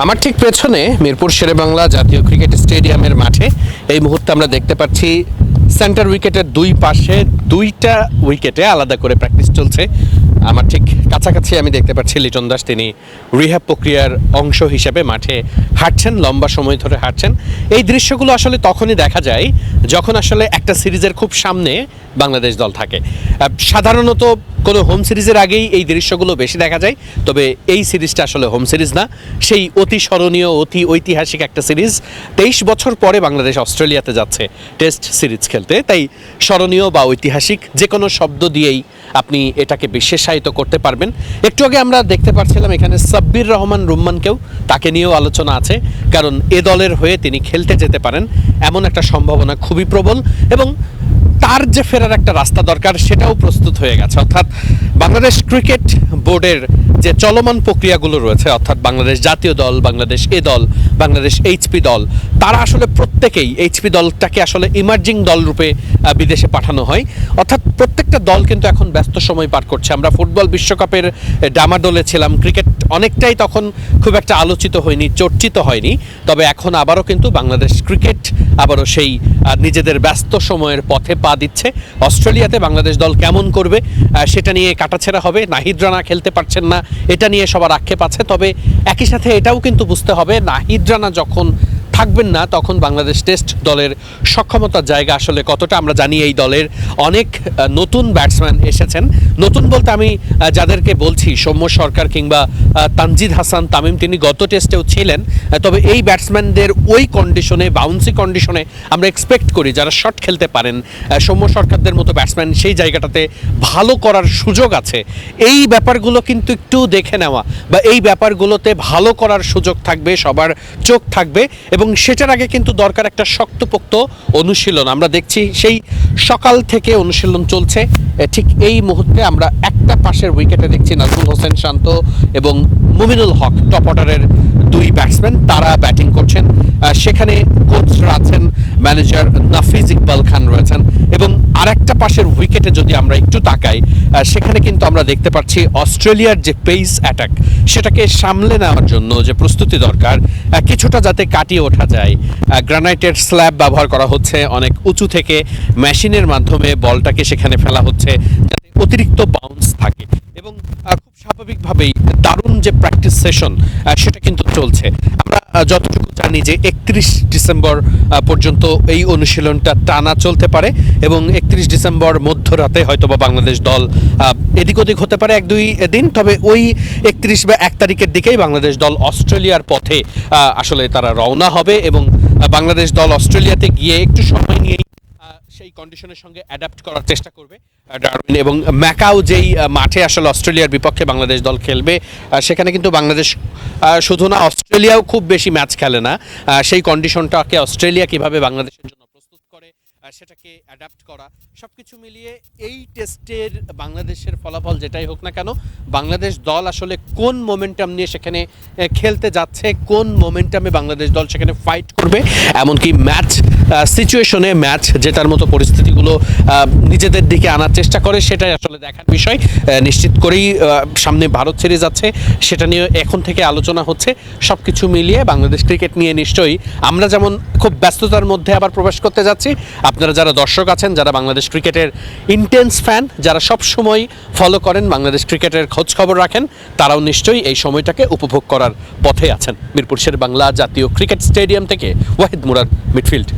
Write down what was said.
আমার ঠিক পেছনে মিরপুর শেরেবাংলা জাতীয় ক্রিকেট স্টেডিয়ামের মাঠে এই মুহূর্তে আমরা দেখতে পাচ্ছি সেন্টার উইকেটের দুই পাশে দুইটা উইকেটে আলাদা করে প্র্যাকটিস চলছে। আমার ঠিক কাছাকাছি আমি দেখতে পাচ্ছি লিটন দাস, তিনি রিহ্যাব প্রক্রিয়ার অংশ হিসেবে মাঠে হাঁটছেন, লম্বা সময় ধরে হাঁটছেন। এই দৃশ্যগুলো আসলে তখনই দেখা যায় যখন আসলে একটা সিরিজের খুব সামনে বাংলাদেশ দল থাকে। সাধারণত কোনো হোম সিরিজের আগেই এই দৃশ্যগুলো বেশি দেখা যায়, তবে এই সিরিজটা আসলে হোম সিরিজ না, সেই অতি স্মরণীয় অতি ঐতিহাসিক একটা সিরিজ। 23 বছর পরে বাংলাদেশ অস্ট্রেলিয়াতে যাচ্ছে টেস্ট সিরিজ খেলতে, তাই স্মরণীয় বা ঐতিহাসিক যে কোনো শব্দ দিয়েই আপনি এটাকে বিশেষায়িত করতে পারবেন। একটু আগে আমরা দেখতে পাচ্ছিলাম এখানে সাব্বির রহমান রুম্মানকেও, তাকে নিয়েও আলোচনা আছে, কারণ এ দলের হয়ে তিনি খেলতে যেতে পারেন এমন একটা সম্ভাবনা খুবই প্রবল, এবং তার যে ফেরার একটা রাস্তা দরকার সেটাও প্রস্তুত হয়ে গেছে। অর্থাৎ বাংলাদেশ ক্রিকেট বোর্ডের যে চলমান প্রক্রিয়াগুলো রয়েছে, অর্থাৎ বাংলাদেশ জাতীয় দল, বাংলাদেশ এ দল, বাংলাদেশ এইচপি দল, তারা আসলে প্রত্যেকেই এইচপি দলটাকে আসলে ইমার্জিং দল রূপে বিদেশে পাঠানো হয়। অর্থাৎ প্রত্যেকটা দল কিন্তু এখন ব্যস্ত সময় পার করছে। আমরা ফুটবল বিশ্বকাপের ডামাডোলে ছিলাম, ক্রিকেট অনেকটাই তখন খুব একটা আলোচিত হয়নি, চর্চিত হয়নি, তবে এখন আবারও কিন্তু বাংলাদেশ ক্রিকেট আবারও সেই নিজেদের ব্যস্ত সময়ের পথে পা দিচ্ছে। অস্ট্রেলিয়াতে বাংলাদেশ দল কেমন করবে সেটা নিয়ে কাটাছেঁড়া হবে। নাহিদ রানা খেলতে পারছেন না, এটা নিয়ে সবার আক্ষেপ আছে, তবে একই সাথে এটাও কিন্তু বুঝতে হবে নাহিদ রানা যখন থাকবেন না তখন বাংলাদেশ টেস্ট দলের সক্ষমতার জায়গা আসলে কতটা। আমরা জানি এই দলের অনেক নতুন ব্যাটসম্যান এসেছেন। নতুন বলতে আমি যাদেরকে বলছি, সৌম্য সরকার কিংবা তানজিদ হাসান তামিম, তিনি গত টেস্টেও ছিলেন, তবে এই ব্যাটসম্যানদের ওই কন্ডিশনে, বাউন্সি কন্ডিশনে আমরা এক্সপেক্ট করি যারা শট খেলতে পারেন, সৌম্য সরকারদের মতো ব্যাটসম্যান সেই জায়গাটাতে ভালো করার সুযোগ আছে। এই ব্যাপারগুলো কিন্তু একটু দেখে নেওয়া বা এই ব্যাপারগুলোতে ভালো করার সুযোগ থাকবে, সবার চোখ থাকবে, এবং সেটার আগে কিন্তু দরকার একটা শক্তপোক্ত অনুশীলন। আমরা দেখছি সেই সকাল থেকে অনুশীলন চলছে। ঠিক এই মুহূর্তে আমরা একটা পাশের উইকেটে দেখছি নাজমুল হোসেন শান্ত এবং মুমিনুল হক, টপ অর্ডারের দুই ব্যাটসম্যান, তারা ব্যাটিং করছেন। সেখানে কোচরা আছেন, ম্যানেজার নাফিজ ইকবাল খান রয়েছেন, এবং আরেকটা পাশের উইকেটে যদি আমরা একটু তাকাই, সেখানে কিন্তু আমরা দেখতে পাচ্ছি অস্ট্রেলিয়ার যে পেস অ্যাটাক, সেটাকে সামলে নেওয়ার জন্য যে প্রস্তুতি দরকার, কিছুটা যাতে কাটিয়ে ওঠা যায়, গ্রানাইটের স্ল্যাব ব্যবহার করা হচ্ছে, অনেক উঁচু থেকে মেশিনের মাধ্যমে বলটাকে সেখানে ফেলা হচ্ছে যাতে অতিরিক্ত বাউন্স থাকে, এবং খুব স্বাভাবিকভাবেই দারুণ যে প্র্যাকটিস সেশন সেটা কিন্তু চলছে। আমরা যতটুকু জানি যে 31 ডিসেম্বর পর্যন্ত এই অনুশীলনটা টানা চলতে পারে, এবং 31 ডিসেম্বর মধ্যরাতে হয়তোবা বাংলাদেশ দল এদিক ওদিক হতে পারে 1-2 দিন, তবে ওই 31 বা 1 তারিখের দিকেই বাংলাদেশ দল অস্ট্রেলিয়ার পথে আসলে তারা রওনা হবে, এবং বাংলাদেশ দল অস্ট্রেলিয়াতে গিয়ে একটু সময় নিয়েই সেই কন্ডিশনের সঙ্গে অ্যাডাপ্ট করার চেষ্টা করবে। ডারউইন এবং ম্যাকাও যেই মাঠে আসলে অস্ট্রেলিয়ার বিপক্ষে বাংলাদেশ দল খেলবে, সেখানে কিন্তু বাংলাদেশ শুধু না, অস্ট্রেলিয়াও খুব বেশি ম্যাচ খেলে না। সেই কন্ডিশনটাকে অস্ট্রেলিয়া কিভাবে বাংলাদেশের জন্য প্রস্তুত করে সেটাকে অ্যাডাপ্ট করা, সব কিছু মিলিয়ে এই টেস্টের বাংলাদেশের ফলাফল যেটাই হোক না কেন, বাংলাদেশ দল আসলে কোন মোমেন্টাম নিয়ে সেখানে খেলতে যাচ্ছে, কোন মোমেন্টামে বাংলাদেশ দল সেখানে ফাইট করবে, এমনকি ম্যাচ সিচুয়েশনে ম্যাচ জেতার মতো পরিস্থিতিগুলো নিজেদের দিকে আনার চেষ্টা করে, সেটাই আসলে দেখার বিষয়। নিশ্চিত করেই সামনে ভারত সিরিজ আছে, সেটা নিয়ে এখন থেকে আলোচনা হচ্ছে। সব কিছু মিলিয়ে বাংলাদেশ ক্রিকেট নিয়ে নিশ্চয়ই আমরা যেমন খুব ব্যস্ততার মধ্যে আবার প্রবেশ করতে যাচ্ছি, আপনারা যারা দর্শক আছেন, যারা বাংলাদেশ ক্রিকেটের ইন্টেন্স ফ্যান, যারা সব সময় ফলো করেন, বাংলাদেশ ক্রিকেটের খোঁজ খবর রাখেন, তারাও নিশ্চয়ই এই সময়টাকে উপভোগ করার পথে আছেন। মিরপুর শেরেবাংলা জাতীয় ক্রিকেট স্টেডিয়াম থেকে ওয়াহিদ মুরাদ, মিডফিল্ড।